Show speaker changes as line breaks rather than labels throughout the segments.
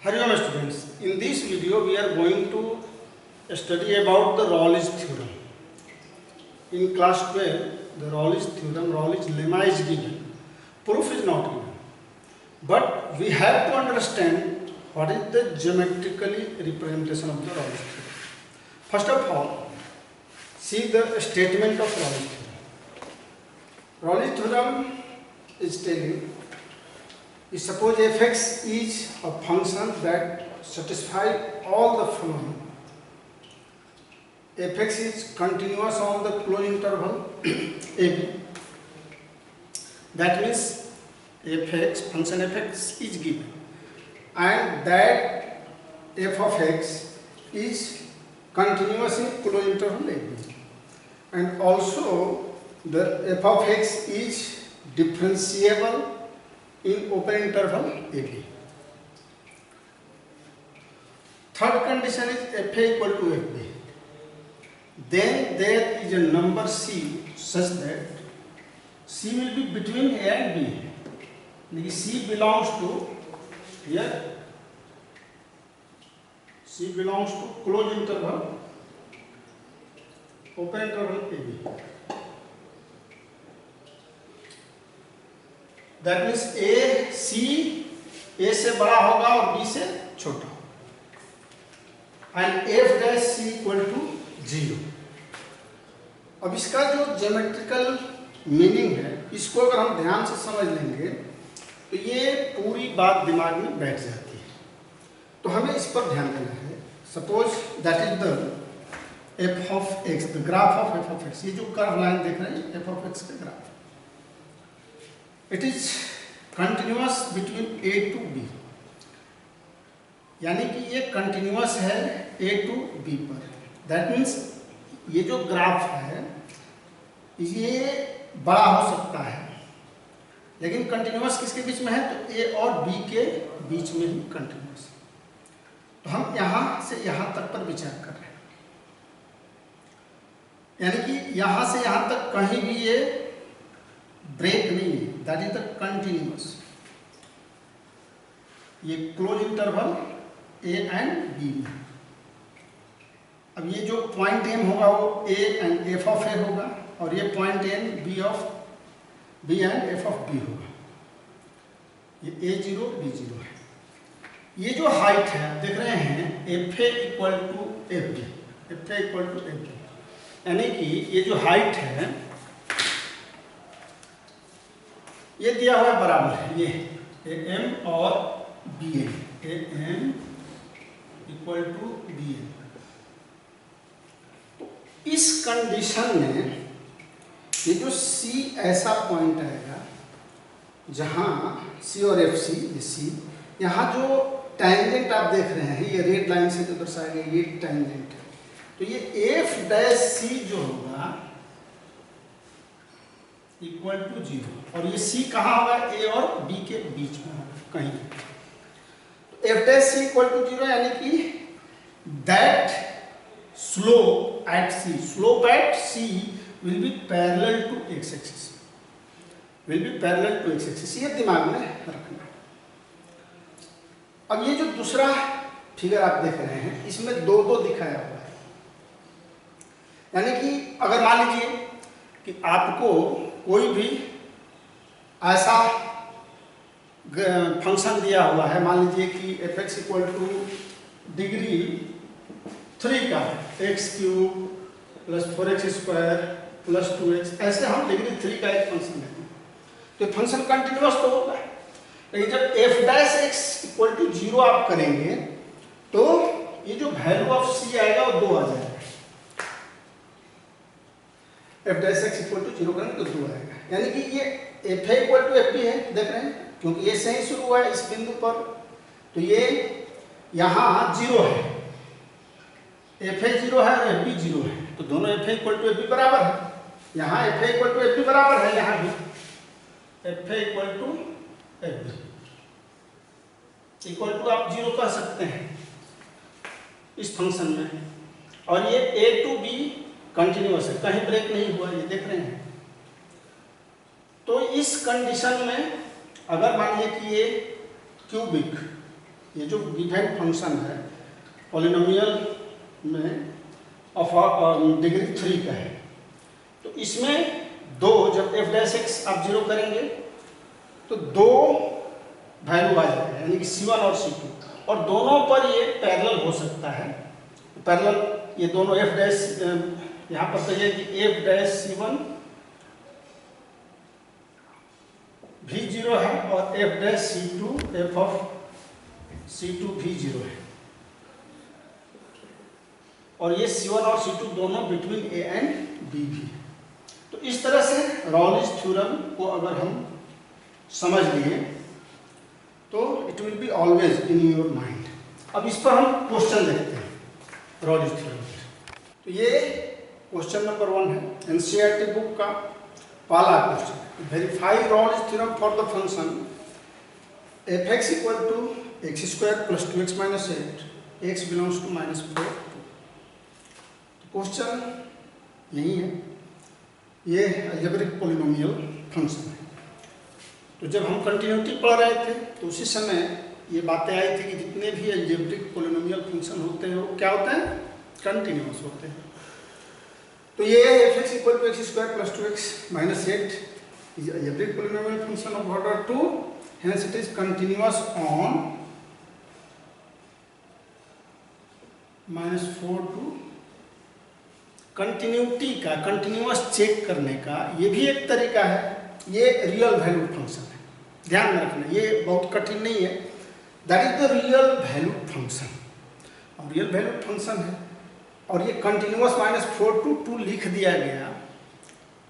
Hariom students, in this video we are going to study about the Raleigh's theorem. In class 12, the Raleigh's theorem, Raleigh's lemma is given, proof is not given. But we have to understand what is the geometrically representation of the Raleigh's theorem. First of all, see the statement of Raleigh's theorem. Raleigh's theorem is telling, suppose fx is a function that satisfies all the following. Fx is continuous on the closed interval ab. That means function fx is given, and that f of x is continuous in closed interval ab, and also the f of x is differentiable in open interval AB. Third condition is FA equal to FB. Then there is a number C such that C will be between A and B. C belongs to here. C belongs to closed interval, open interval AB. That means A से बड़ा होगा और B से छोटा होगा, and f dash c equal to 0. अब इसका जो ज्योमेट्रिकल मीनिंग है, इसको अगर हम ध्यान से समझ लेंगे तो ये पूरी बात दिमाग में बैठ जाती है. तो हमें इस पर ध्यान देना है. Suppose that is the f of x, the graph of f of x. ये जो कर्व लाइन देख रहे हैं f ऑफ x का graph, it is continuous between A to B. यानी कि ये कंटिन्यूअस है A टू B पर. दैट मीन्स ये जो ग्राफ है ये बड़ा हो सकता है, लेकिन कंटिन्यूअस किसके बीच में है? तो A और B के बीच में ही कंटिन्यूअस. तो हम यहाँ से यहाँ तक पर विचार कर रहे हैं, यानी कि यहाँ से यहाँ तक कहीं भी ये ब्रेक नहीं है. That is the continuous. ये close interval A and B में. अब ये जो पॉइंट M होगा वो A and F of A होगा, और ये point N B and F of B होगा. ये A0 B0 है. ये जो हाइट है देख रहे हैं FA equal to FB, FA equal to FB, यानी कि ये जो हाइट है ये दिया हुआ है बराबर है, ये AM और BN, AM equal to BN. तो इस कंडीशन में ये जो C ऐसा पॉइंट आएगा जहां C और FC, ये C, यहाँ जो टैंजेंट आप देख रहे हैं ये रेड लाइन से जो दर्शाया गया ये टैंजेंट है. तो ये F डैश C जो होगा इक्वल टू 0, और ये C कहाँ होगा? A और B के बीच में होगा कहीं. तो F dash C equal to 0 यानी कि that slope at C will be parallel to x axis, will be parallel to x axis. ये दिमाग में रखना. अब ये जो दूसरा फिगर आप देख रहे हैं इसमें दो दिखाया हुआ है, यानी कि अगर मान लीजिए कि आपको कोई भी ऐसा फंक्शन दिया हुआ है, मान लीजिए कि fx इक्वल टू डिग्री 3 का x cube plus 4x square plus 2x, ऐसे हम डिग्री 3 का एक फंक्शन लेते हैं. तो फंक्शन कंटिन्यूअस तो होगा, लेकिन जब f dash x equal to 0 आप करेंगे तो ये जो वैल्यू ऑफ c आएगा वो 2 आ जाएगा. f dash x equal to 0 करेंगे तो 2 आएगा, यानी कि ये f इक्वल टू fp है. देख रहे हैं क्योंकि ये से ही शुरू हुआ है इस बिंदु पर, तो ये यहाँ 0 है, fa 0 है और fb 0 है, तो दोनों fa इक्वल टू fb बराबर है. यहाँ fa इक्वल टू fb बराबर है, यहाँ भी fa equal to fb equal to आप 0 कह सकते हैं इस फंक्शन में. और ये a टू b कंटिन्यूअस है, कहीं ब्रेक नहीं हुआ, ये देख रहे हैं. तो इस कंडीशन में अगर मान लीजिए कि ये क्यूबिक ये जो गिवन फंक्शन है पॉलिनोमियल में ऑफ डिग्री 3 का है, तो इसमें दो, जब f डैश x आप 0 करेंगे तो दो वैल्यू आ जाएगा, यानी कि C1 और C2, और दोनों पर ये पैरेलल हो सकता है। पैरेलल ये दोनों f डैश, यहाँ पर तो ये कि f डैश C1 भी 0 है और f dash C2 f of C2 भी 0 है, और ये C1 और C2 दोनों बिटवीन A एंड B भी है। तो इस तरह से रॉलिस थ्योरम को अगर हम समझ लिए तो it will be always in your mind. अब इस पर हम क्वेश्चन देखते हैं रॉलिस थ्योरम। तो ये क्वेश्चन नंबर 1 है एनसीईआरटी बुक का पहला question. Verify रॉलिस theorem for the function f(x) = x² + 2x - 8 x belongs to -4 2। Question यही है, ये अलजेब्रिक पॉलिनोमियल फंक्शन है। तो जब हम कंटिन्यूटी पढ़ रहे थे तो उसी समय ये बातें आई थी कि जितने भी अलजेब्रिक पॉलिनोमियल फंक्शन होते हैं वो क्या होते हैं, कंटिन्यूअस होते हैं। तो ये f(x) = x² + 2x - 8 is algebraic polynomial function of order 2, hence it is continuous on -4 to। Continuity का, कंटिन्यूअस चेक करने का ये भी एक तरीका है। ये रियल वैल्यूड फंक्शन है, ध्यान में रखना, ये बहुत कठिन नहीं है। That is the real valued function, और रियल वैल्यूड फंक्शन है, और ये कंटिन्यूअस -4 to 2 लिख दिया गया।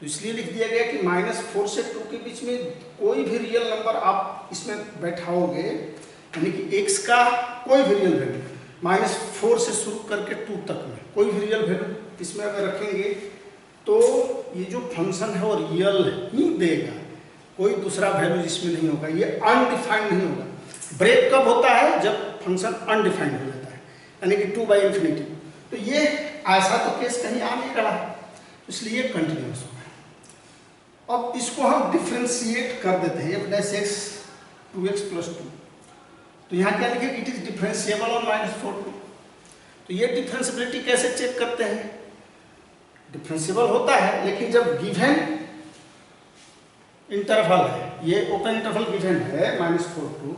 तो इसलिए लिख दिया गया कि -4 से 2 के बीच में कोई भी रियल नंबर आप इसमें बैठाओगे, यानी कि x का कोई भी रियल वैल्यू -4 से शुरू करके 2 तक में कोई भी रियल वैल्यू इसमें अगर रखेंगे तो ये जो फंक्शन है वो रियल ही देगा, कोई दूसरा वैल्यू इसमें नहीं होगा, ये अनडिफाइंड नहीं होगा। ब्रेक कब होता है, जब फंक्शन अनडिफाइंड हो जाता है, यानी कि 2/∞। तो ये ऐसा तो केस कहीं आ नहीं रहा है, इसलिए कंटिन्यूअस होगा। अब इसको हम डिफ्रेंशिएट कर देते हैं f(x) 2x + 2। तो यहाँ क्या लिखे, इट इज डिफरेंशिएबल ऑन -4 2। तो ये डिफरेंशिएबिलिटी कैसे चेक करते हैं, डिफरेंशिएबल होता है, लेकिन जब गिवन इंटरवल है, ये ओपन इंटरवल गिवन है -4 2,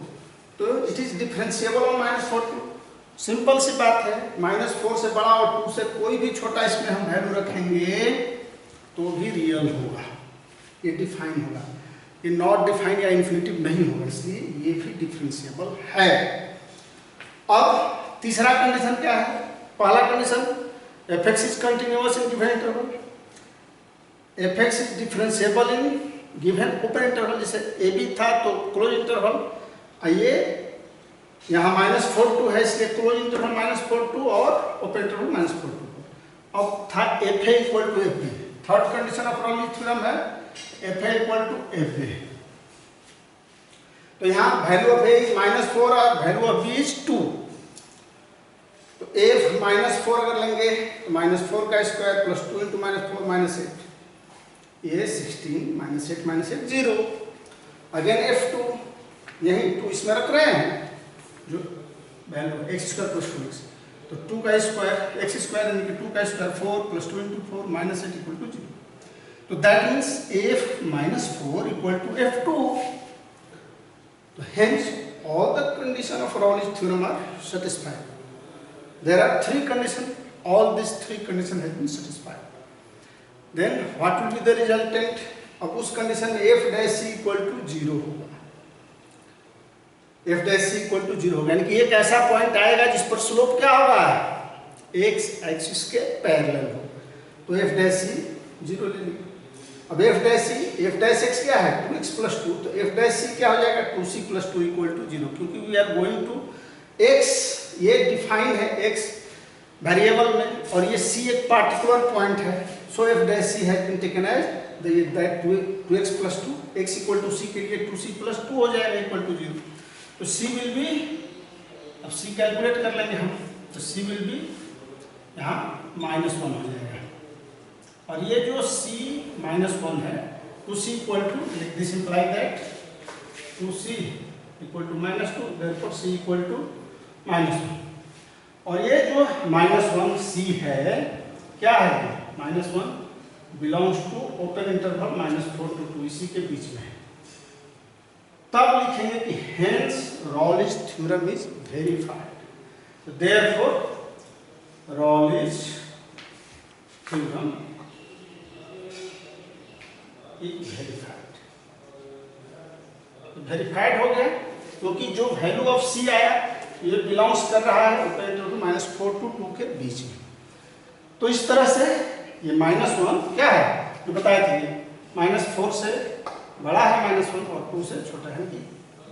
तो it is differentiable on -4 2। Simple सी बात है, -4 से बड़ा और 2 से कोई भी छोटा इसमें हम वैल्यू रखेंगे तो भी रियल होगा, ये डिफाइन होगा। ये नॉट डिफाइन या इन्फिनिटिव नहीं होगा, इसलिए ये भी डिफरेंशिएबल है। अब तीसरा कंडीशन क्या है, पहला condition f(x) is continuous in given interval, f(x) is differentiable in given open interval, जैसे a b था तो क्लोज इंटरवल, ये यहाँ -4 2 है इसलिए क्लोज इंटरवल -4 2 और ओपन इंटरवल -4 2। अब था fa = fb, third condition of Rolle's theorem है fa = fa। तो यहाँ वैल्यू ऑफ a इज -4 और वैल्यू ऑफ b इज 2। तो f -4 अगर लेंगे तो -4 का स्क्वायर + 2 × -4 -8, ये 16 -8 -8 0। अगेन f2, यही 2 इसमें रख रहे हैं जो वैल्यू x² + 2x, तो 2 का स्क्वायर x² यानी कि 2 का स्क्वायर 4 + 2 × 4 -8 = 0। तो दैट मीन्स f -4 = f2। तो hence all the conditions of Rayleigh's theorem are satisfied. There are 3 conditions, all these 3 conditions have been satisfied. Then what will be the resultant? अब उस condition में f'(c) = 0 होगा, f'(c) = 0 होगा, यानी कि एक ऐसा पॉइंट आएगा जिस पर स्लोप क्या होगा, x एक्सिस के पैरेलल होगा, तो f'(c) 0 ले लीजिए। अब f'(x) क्या है 2x + 2, तो f'(c) क्या हो जाएगा 2c + 2 = 0, क्योंकि we are going to x, ये डिफाइन है x वेरिएबल में, और ये c एक पार्टिकुलर पॉइंट है। So f'(c) has been taken as that 2x + 2, x = c के लिए 2c + 2 हो जाएगा = 0। तो c विल बी, अब c कैलकुलेट कर लेंगे हम, तो c विल बी यहाँ -1 हो जाएगा, और ये जो c -1 है 2c = this imply that 2c = -2, therefore c = -1, और ये जो -1c है क्या है, -1 belongs to open interval -4 to 2, इसी के बीच में है। तब लिखेंगे कि hence Rolle's theorem is verified. Therefore Rolle's theorem is verified. Verified हो गया क्योंकि जो वैल्यू ऑफ c आया ये बिलोंग्स कर रहा है ओपन इंटरवल -4 to 2 के बीच में। तो इस तरह से ये -1 क्या है जो बताए थे, -4 से बड़ा है -1 और 2 से छोटा है,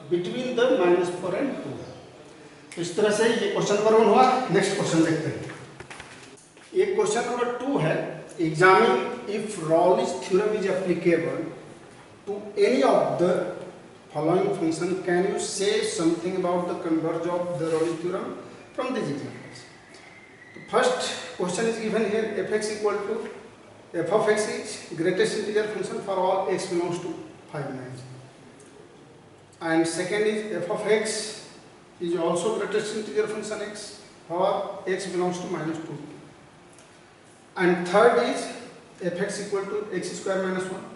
बिटवीन द -4 and 2। तो इस तरह से ये क्वेश्चन नंबर 1 हुआ। नेक्स्ट क्वेश्चन देखते हैं। ये क्वेश्चन नंबर 2 है, examine if Rolle's theorem is applicable to any of the following function, can you say something about the converge of the Rayleigh theorem from these examples? The first question is given here, fx equal to f of x is greatest integer function for all x belongs to 5, 9, and second is f of x is also greatest integer function x for x belongs to -2, and third is fx equal to x square minus 1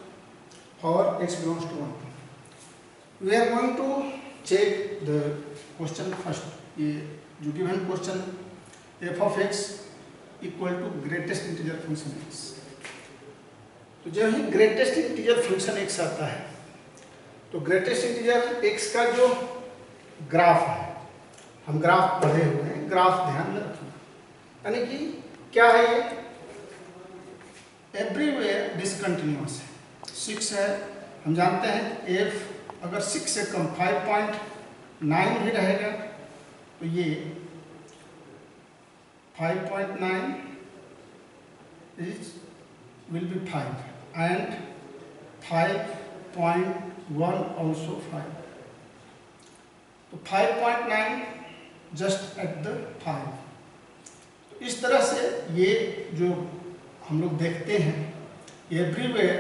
for x belongs to 1. We are going to check the question first. ये जो given question f of x equal to greatest integer function x, तो जब ही greatest integer function x आता है तो greatest integer x का जो graph है, हम ग्राफ पढ़े हुए हैं, ग्राफ ध्यान में रखना, यानी कि क्या है ये, एवरीवेयर डिसकंटिन्यूअस है। 6 है, हम जानते हैं f अगर 6 से कम 5.9 भी रहेगा तो ये 5.9 will be 5 and 5.1 also 5, तो 5.9 जस्ट एट द 5। इस तरह से ये जो हम लोग देखते हैं एवरीवेयर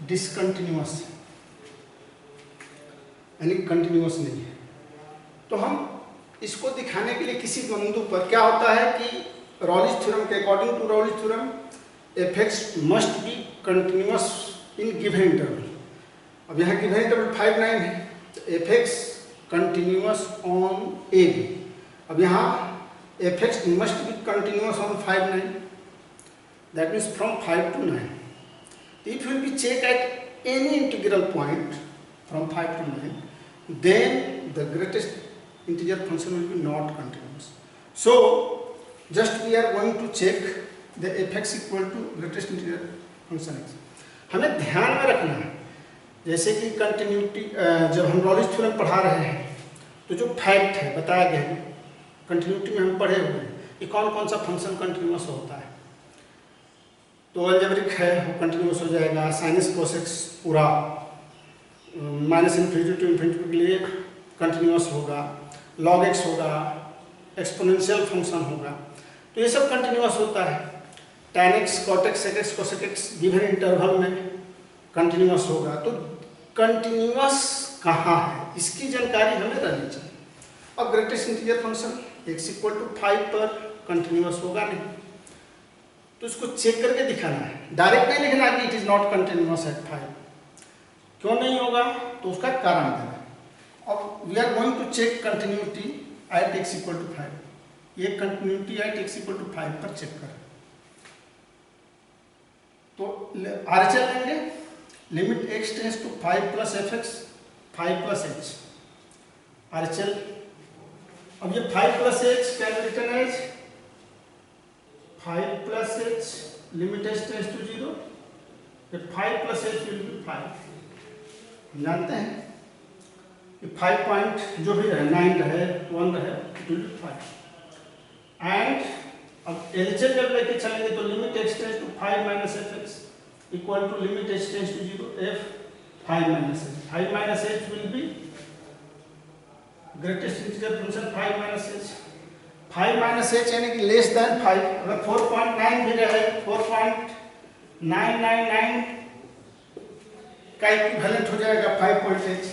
डिसकंटिन्यूअस है, यानी कंटिन्यूअस नहीं है। तो हम इसको दिखाने के लिए किसी बिंदु पर क्या होता है कि रॉलिच थ्योरम के according to Rolle's theorem fx must be continuous in given interval. अब यहाँ गिवन इंटरवल 5, 9 है, तो fx continuous on a b। अब यहाँ fx must be continuous on 5, 9, that means from 5 to 9। If will be check at any integral point from 5 to 9, then the greatest integer function will be not continuous. So just we are going to check the fx equal to greatest integer function x। हमें ध्यान में रखना है जैसे कि continuity, जब हम रॉलिच theorem पढ़ा रहे हैं तो जो फैक्ट है बताया गया है, कंटिन्यूटी में हम पढ़े हुए हैं कि कौन कौन सा फंक्शन कंटिन्यूअस होता है। तो अलजेब्रिक है वो कंटिन्यूअस हो जाएगा, साइनस कोसेक्स पूरा -∞ to ∞ के लिए कंटिन्यूअस होगा, log x होगा, एक्सपोनेंशियल फंक्शन होगा, तो ये सब कंटिन्यूअस होता है। tan x, cot x, sec x, cosec x given interval में कंटिन्यूअस होगा। तो कंटिन्यूअस कहाँ है इसकी जानकारी हमें रहनी चाहिए। अब greatest integer function x equal to 5 पर कंटिन्यूअस होगा नहीं, तो इसको चेक करके दिखाना है, डायरेक्ट नहीं लिखना कि it is not continuous at 5। क्यों नहीं होगा तो उसका कारण देना। अब we are going to check continuity at x equal to 5, ये continuity at x equal to 5 पर चेक करें। तो RHL लेंगे, limit x tends to 5 plus fx 5 plus h, RHL। अब ये 5 plus h can be written as 5 plus h, limit h tends to 0, 5 plus h will be 5। जानते हैं कि 5 point जो भी रहे, 9 रहे, 1 रहे, इट विल बी 5। एंड अब एलएचएल जब लेके चलेंगे तो limit x tends to 5 minus fx equal to limit h tends to 0 f 5 minus h। 5 minus h will be greatest integer function 5 minus h। 5 minus h यानी कि less than 5। अगर 4.9 भी रहे, 4.999 का इक्विवेलेंट हो जाएगा 5.h।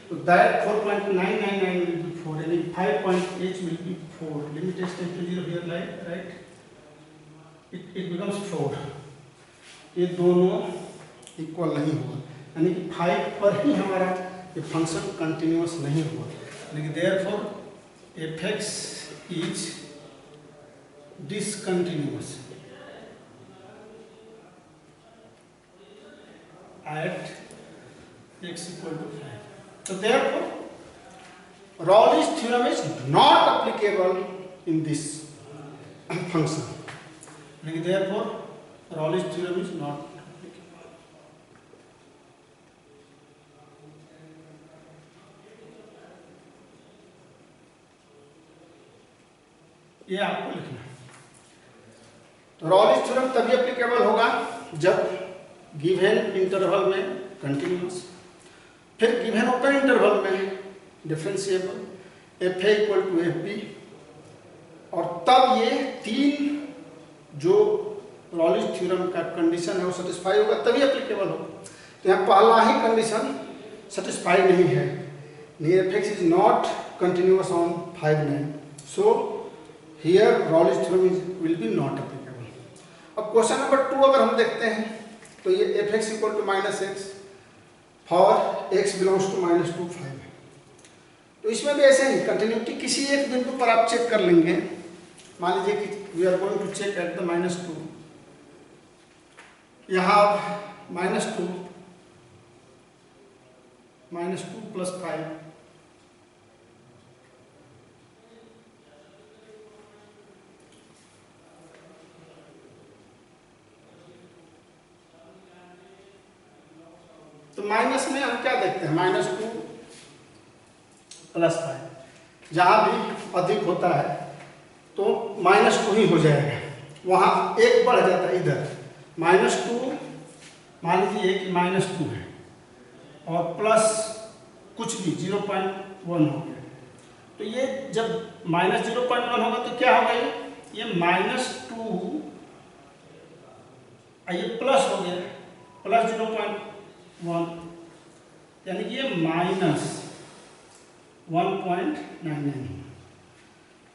तो दैट 4.999 will be 4, यानी 5.h will be 4. Limit h tends to 0 here, right? It becomes 4. ये दोनों इक्वल नहीं हुआ, यानी कि 5 पर ही हमारा ये फंक्शन कंटिन्यूअस नहीं हुआ, यानी कि therefore fx is discontinuous at x equal to 5. So therefore Raleigh's theorem is not applicable in this function. Therefore Raleigh's theorem is not applicable. ये आपको लिखना है। तो Raleigh's theorem तभी applicable होगा जब गिवन इंटरवल में कंटिन्यूअस, फिर गिवन ओपन इंटरवल में differentiable f a equal to f b, और तब ये तीन जो रॉलिज थ्योरम का कंडीशन है वो सेटिस्फाई होगा, तभी एप्लीकेबल होगा। तो यहाँ पहला ही कंडीशन सेटिस्फाई नहीं है, F x is not continuous on 5 9, so here Rolle's theorem will be not applicable. अब क्वेश्चन नंबर 2 अगर हम देखते हैं तो ये F x equal to -x for x belongs to -2 5 है। तो इसमें भी ऐसे ही कंटिन्यूटी किसी एक बिंदु पर आप चेक कर लेंगे। मान लीजिए कि we are going to check at the -2, यहाँ -2 + 5 तो माइनस में हम क्या देखते हैं, -2 + 5 जहां भी अधिक होता है तो -2 ही हो जाएगा, वहां एक बढ़ जाता है इधर। -2 मान लीजिए कि -2 है और प्लस कुछ भी 0.1 हो गया, तो ये जब -0.1 होगा तो क्या होगा, ये -2 ये प्लस हो गया +0.1, यानी कि ये -1.99,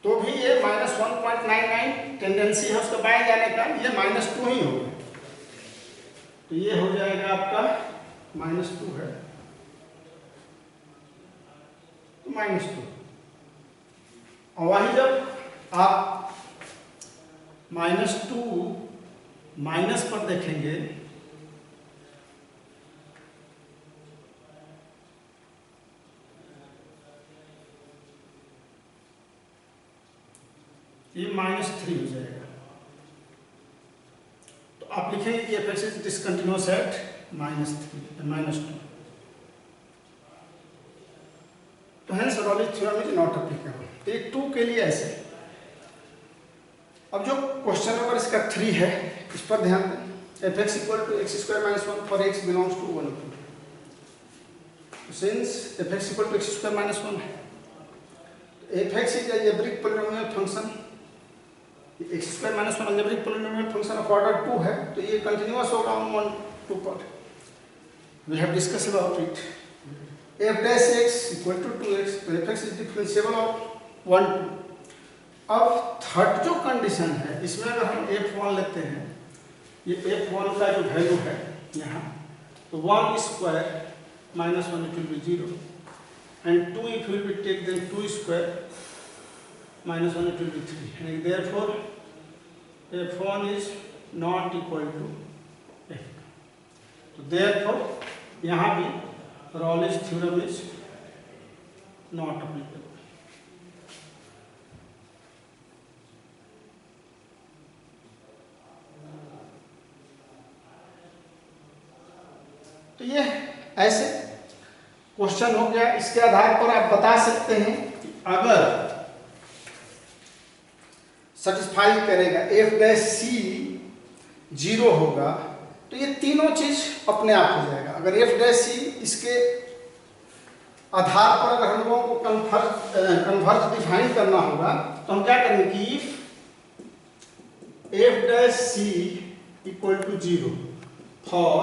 तो भी ये -1.99 टेंडेंसी है उसका बाएं जाने का, ये -2 ही होगा, तो ये हो जाएगा आपका -2 है तो -2। और वही जब आप -2 माइनस पर देखेंगे ये -3 हो जाएगा, तो आप लिखेंगे कि F x is discontinuous at -2, तो hence Rolle's theorem is not applicable. तो ये 2 के लिए ऐसे। अब जो क्वेश्चन नंबर इसका 3 है, इस पर ध्यान दें। F x equal to x² - 1 for x belongs to 1 2, since f x equal to x² - 1 है, F x is algebraic polynomial function, x² - 1 algebraic polynomial function of order 2 है, तो ये कंटिन्यूअस होगा ऑन 1 2 पर। We have discuss about it. f dash x equal to 2x, तो f x is differentiable of 1 2। अब third जो condition है, इसमें अगर हम f1 लेते हैं, ये f1 का जो वैल्यू है यहाँ, तो 1² - 1 it will be 0, and 2 if we will take, then 2² - 1 it will be 3, and therefore f1 is not equal to f2। तो therefore यहाँ भी Raleigh's theorem is not applicable। तो ये ऐसे क्वेश्चन हो गया। इसके आधार पर आप बता सकते हैं कि अगर सेटिस्फाई करेगा f' 0 होगा तो ये तीनों चीज अपने आप हो जाएगा। अगर f' इसके आधार पर अगर हम लोगों को कन्वर्ज डिफाइन करना होगा तो हम क्या करेंगे कि f' equal to 0 for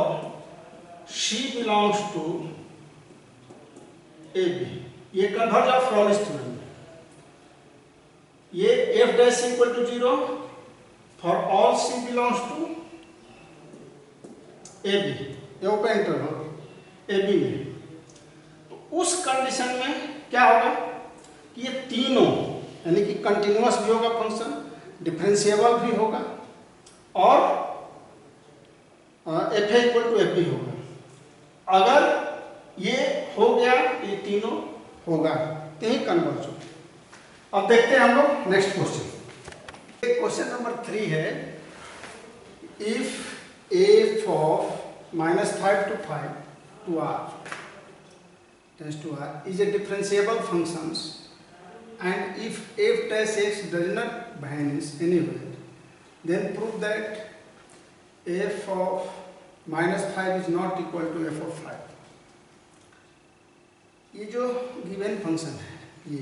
C belongs to a b, ये कन्वर्ज ऑफ रॉलिस थ्योरम है। ये f dash equal to 0 for all c belongs to a b, ये ओपन इंटरवल ए बी में। तो उस कंडीशन में क्या होगा कि ये तीनों यानी कि कंटिन्यूअस भी होगा फंक्शन, डिफरेंशिएबल भी होगा और f a equal to f b होगा। अगर ये हो गया, ये तीनों होगा तो ही कन्वर्ज होगा। अब देखते हैं हम लोग नेक्स्ट क्वेश्चन। क्वेश्चन नंबर 3 है, if A of -5 to 5 to r tends to r is a differentiable functions, and if f dash x does not vanish anywhere, then prove that f of -5 is not equal to f of 5। ये जो given function है, ये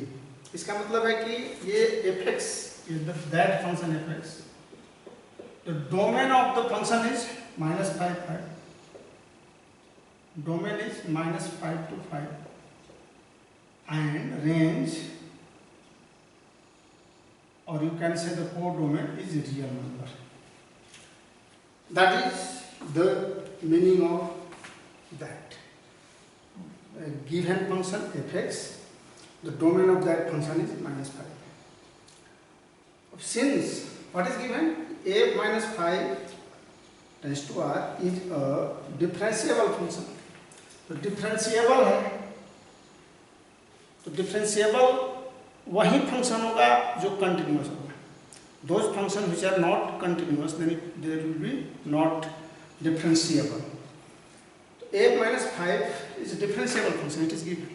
इसका मतलब है कि ये F x is that function F x, the domain of the function is -5 5, domain is -5 to 5 and range, or you can say the codomain is real number. That is the meaning of that. A given function f(x), the domain of that function is -5. Since what is given, f minus 5 tends to r is a differentiable function, तो differentiable है, तो differentiable वही function होगा जो continuous होगा। Those function which are not continuous then there will be not differentiable. तो a minus 5 इज differentiable function, it is given.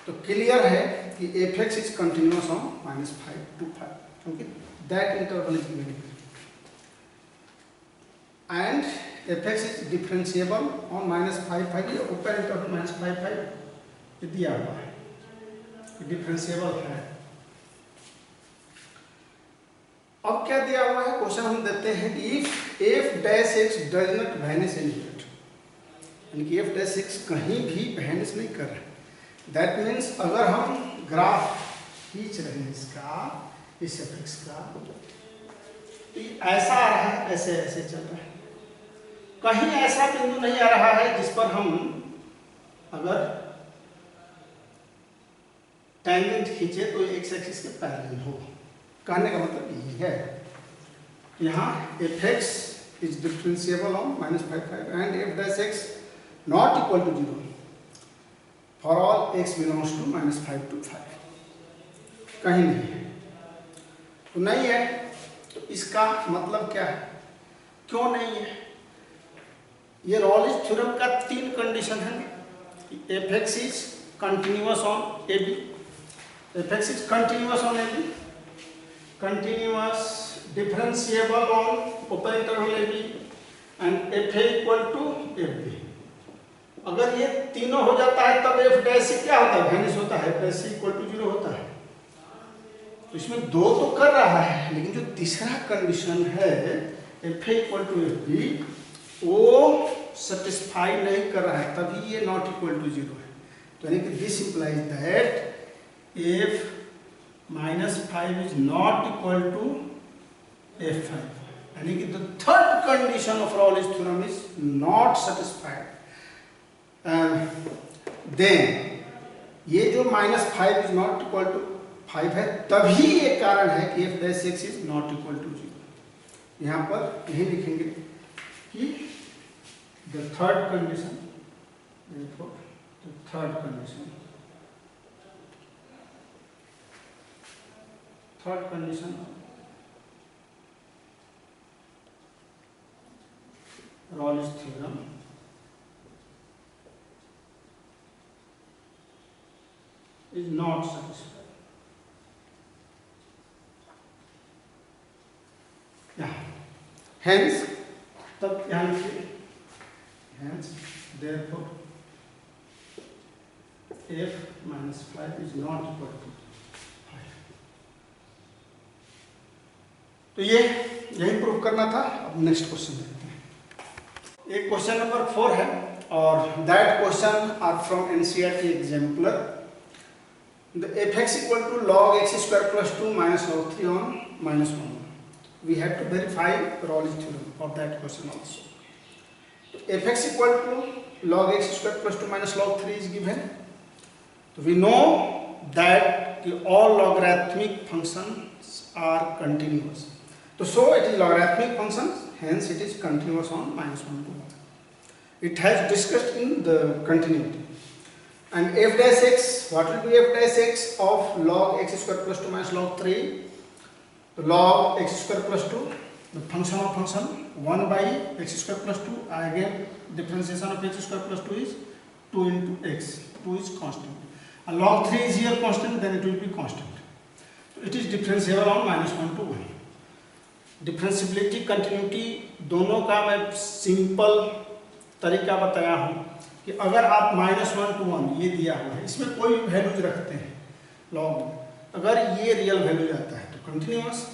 तो क्लियर है कि F x is continuous on -5 to 5, क्योंकि that interval is given and f(x) is differentiable on -5 5, ये open interval -5 5 दिया हुआ है, डिफरेंशिएबल है। अब क्या दिया हुआ है, क्वेश्चन हम देते हैं if f dash x does not vanish anywhere, यानी कि f डैश x कहीं भी वैनिश नहीं कर रहा है। दैट मीन्स अगर हम ग्राफ खींच रहे हैं इसका, इस f(x) का, तो ऐसा आ रहा है, ऐसे ऐसे चल रहा है, कहीं ऐसा बिंदु नहीं आ रहा है जिस पर हम अगर टेंजेंट खींचे तो एक्स एक्सिस के पैरेलल हो। कहने का मतलब यही है, यहाँ f x is differentiable on -5 5 and f dash x not equal to 0 for all x belongs to -5 to 5। कहीं नहीं है, तो नहीं है, तो इसका मतलब क्या है, क्यों नहीं है? ये रॉलिस थ्योरम का 3 कंडीशन है। F x is continuous on a b, f x is continuous on a b, continuous differentiable on open interval a b and f a equal to f b. अगर ये तीनों हो जाता है तब एफ डैश क्या होता है, वैनिश होता है, एफ डैश इक्वल टू 0 होता है। तो इसमें 2 तो कर रहा है, लेकिन जो तीसरा कंडीशन है f a equal to f b, वो सेटिस्फाई नहीं कर रहा है, तभी ये नॉट इक्वल टू 0 है। तो यानी कि this implies that f -5 is not equal to f5, यानी कि the third condition of Rolle's theorem is not satisfied. Then ये जो -5 इज नॉट इक्वल टू 5 है, तभी ये कारण है कि f dash x is not equal to 0। यहाँ पर यही लिखेंगे कि the third condition, therefore the third condition Rayleigh's theorem is not satisfied. Yeah. Hence, तब ध्यान रखिए, hence therefore f minus 5 is not equal to 5। तो ये यही प्रूव करना था। अब नेक्स्ट क्वेश्चन देखते हैं। एक क्वेश्चन नंबर 4 है, और that question are from NCERT exemplar. The fx equal to log x square plus 2 minus log 3 on minus 1. We have to verify Raoult's theorem for that question also. So fx equal to log x square plus 2 minus log 3 is given. So we know that all logarithmic functions are continuous. So it is logarithmic function, hence it is continuous on minus 1 to 1. It has discussed in the continuity. And f dash x, what will be f dash x of log x square plus 2 minus log 3? So log x square plus 2, the function of function 1 by x square plus 2. Again, differentiation of x square plus 2 is 2 into x. 2 is constant. And log 3 is here constant, then it will be constant. So it is differentiable on minus 1 to 1. Differentiability continuity दोनों का मैं simple तरीका बताया हूँ कि अगर आप -1 to 1 ये दिया हुआ है, इसमें कोई वैल्यूज रखते हैं लॉग में, अगर ये रियल वैल्यू जाता है तो कंटिन्यूअस,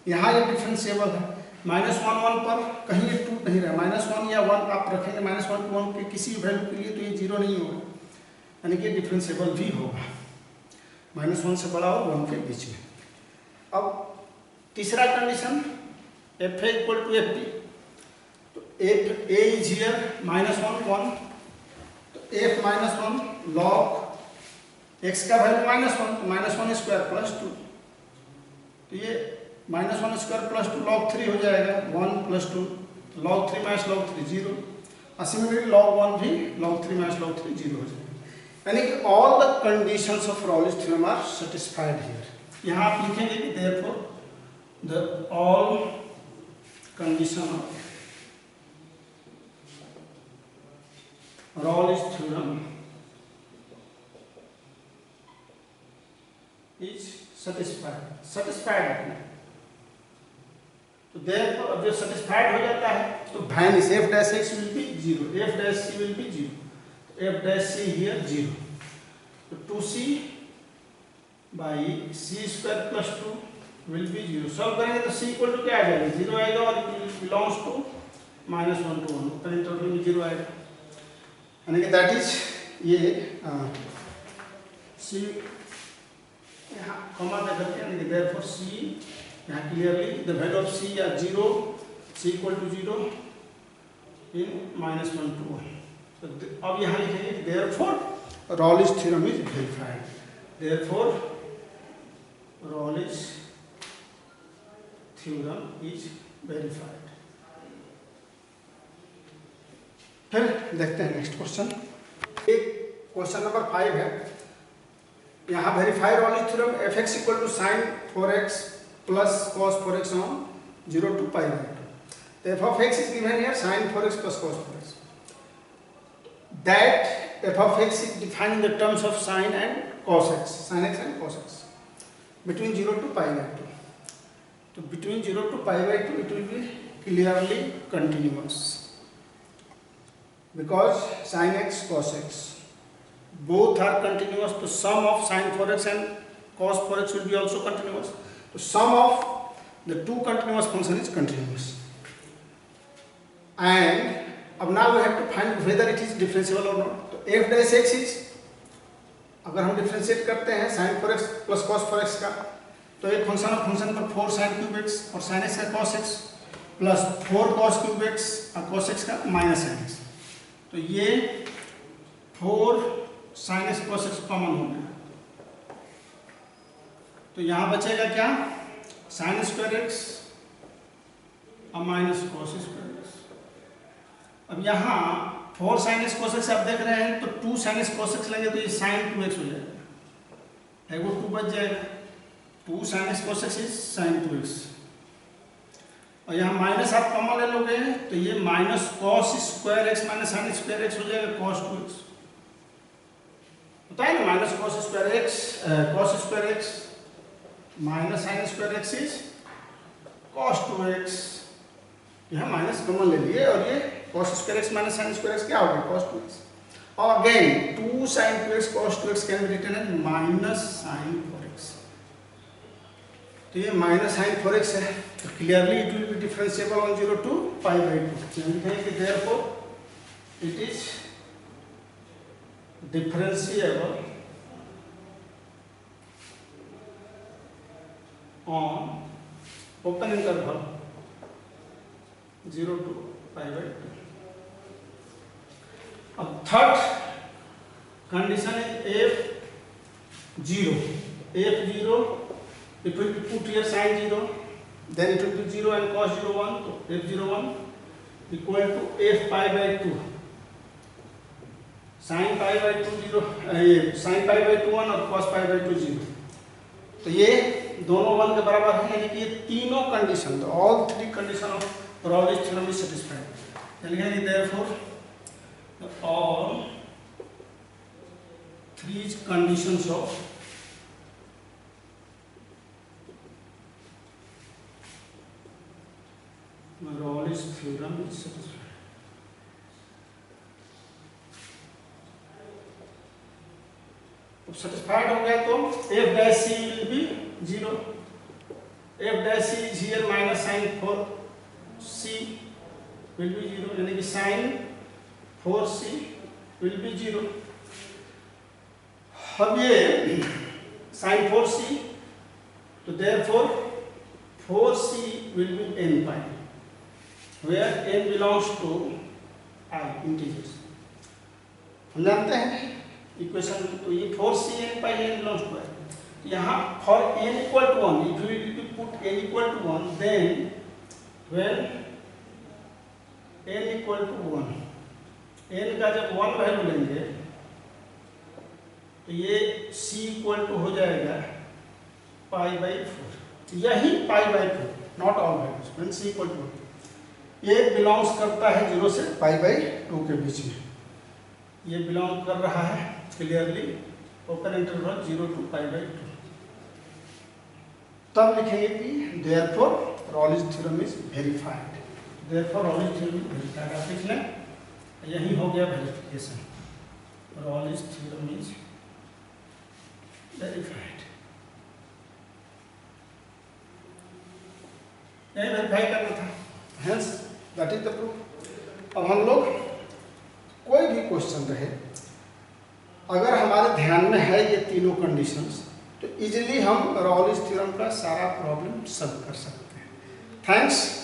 यहाँ ये डिफरेंशिएबल है। -1 1 पर कहीं ये टूट नहीं रहा, -1 या 1 आप रखेंगे -1 to 1 के किसी वैल्यू के लिए तो ये 0 नहीं होगा, यानी कि डिफरेंशिएबल भी होगा -1 से बड़ा और 1 के बीच में। अब तीसरा condition f equal to fp, तो f a is here -1 1, तो f -1 log x का वैल्यू -1 तो -1 स्क्वायर प्लस 2, तो ये -1 स्क्वायर प्लस 2 log 3 हो जाएगा 1 प्लस 2 log 3 माइनस log 3 0, और सिमिलरली log 1 भी log 3 माइनस log 3 0 हो जाएगा, यानी कि all the conditions of Raoult's theorem are satisfied here. यहाँ आप लिखेंगे कि therefore the all condition of Raoult's theorem is satisfied. Satisfied है, तो therefore अब जब satisfied हो जाता है तो vanish f dash x will be 0, f dash c will be 0, f dash c here 0, तो 2c by c square plus 2 will be 0. Solve करेंगे तो c इक्वल टू क्या आ जाएगा, 0 आएगा और बिलोंग्स टू -1 to 1, तो टोटल में 0 आएगा, यानी कि दैट इज ये c यहाँ कॉमा दे करके, यानी कि देयरफॉर c यहाँ clearly the value of c या 0, c equal to 0 in -1 to 1। तो अब यहाँ लिखेंगे therefore Raoult's theorem is verified, therefore Raoult's theorem is verified। फिर देखते हैं नेक्स्ट क्वेश्चन। एक क्वेश्चन नंबर 5 है, यहाँ verify Raoult's theorem fx equal to sin 4x plus cos 4x on 0 to pi by 2। f of x is given here sin 4x plus cos 4x, that f of x is defined in the terms of sin and cos x, sin x and cos x between 0 to pi by 2। तो between 0 to pi by 2 it will be clearly continuous because sin x cos x both are continuous, तो sum of sin 4x and cos 4x will be also continuous, so sum of the two continuous function is continuous, and अब now we have to find whether it is differentiable or not। तो f dash x is, अगर हम differentiate करते हैं sin 4x plus cos 4x का, तो एक function of function पर 4 sin क्यूब x और sin x का cos x plus 4 cos cube x और cos x का माइनस sin x, तो ये 4 sin x cos x common हो गया, तो यहाँ बचेगा क्या, sin स्क्वायर x और माइनस cos स्क्वायर x। अब यहाँ 4 sin x cos x आप देख रहे हैं, तो 2 sin x cos x लेंगे तो ये sin 2x हो जाएगा, एगो 2 बच जाएगा, 2 sin x cos x is sin 2x, और यहाँ माइनस आप कॉमन ले लोगे तो ये minus cos square x minus sin square x हो जाएगा cos 2x, होता है ना, minus cos square x minus sin square x is cos 2x, यहाँ माइनस कॉमन ले लिए और ये cos square x minus sin square x क्या हो गया cos 2x, और again 2 sin 2x cos 2x can be written as minus sin 4x, तो ये माइनस sin 4x है, तो clearly it will be differentiable on 0 to pi by 2, यानी कि therefore it is differentiable on open interval 0 to pi by 2. अब third condition है f0. f0, it will be put here sin 0, then it will be 0 and cos 0 1. So f01 equal to f pi by 2 sin pi by 2 0, sin pi by 2 1 और cos pi by 2 0. तो ये दोनों 1 के बराबर है, यानी कि ये तीनों condition, all three condition of Rolle's theorem is satisfied. यानी therefore all three conditions of Rayleigh's theorem is satisfied. तो satisfied हो गया तो f dash c will be 0. f dash c is here minus sin 4c will be 0, यानी कि sin 4c will be 0. अब ये sin 4c, तो therefore 4c will be n pi, where n belongs to I integers. हम जानते हैं equation, तो ये 4c n pi n belongs to I. यहाँ for n equal to 1, if we will put n equal to 1, then when n equal to 1, n का जब 1 value लेंगे तो ये c इक्वल टू हो जाएगा पाई बाई 4. यही pi by 4, not all values. When c equal to, ये belongs करता है 0 से पाई बाई 2 के बीच में. ये बिलोंग कर रहा है clearly open interval 0 to pi by 2. तब लिखेंगे कि therefore Rolle's theorem is verified. Therefore Rolle's theorem is verified. आप लिख लें, यही हो गया verification. Rolle's theorem is verified. यही वेरीफाई करना था, hence that is the proof. अब हम लोग कोई भी क्वेश्चन रहे, अगर हमारे ध्यान में है ये तीनों कंडीशंस, तो इजीली हम रॉलिस थ्योरम का सारा प्रॉब्लम सॉल्व कर सकते हैं. थैंक्स.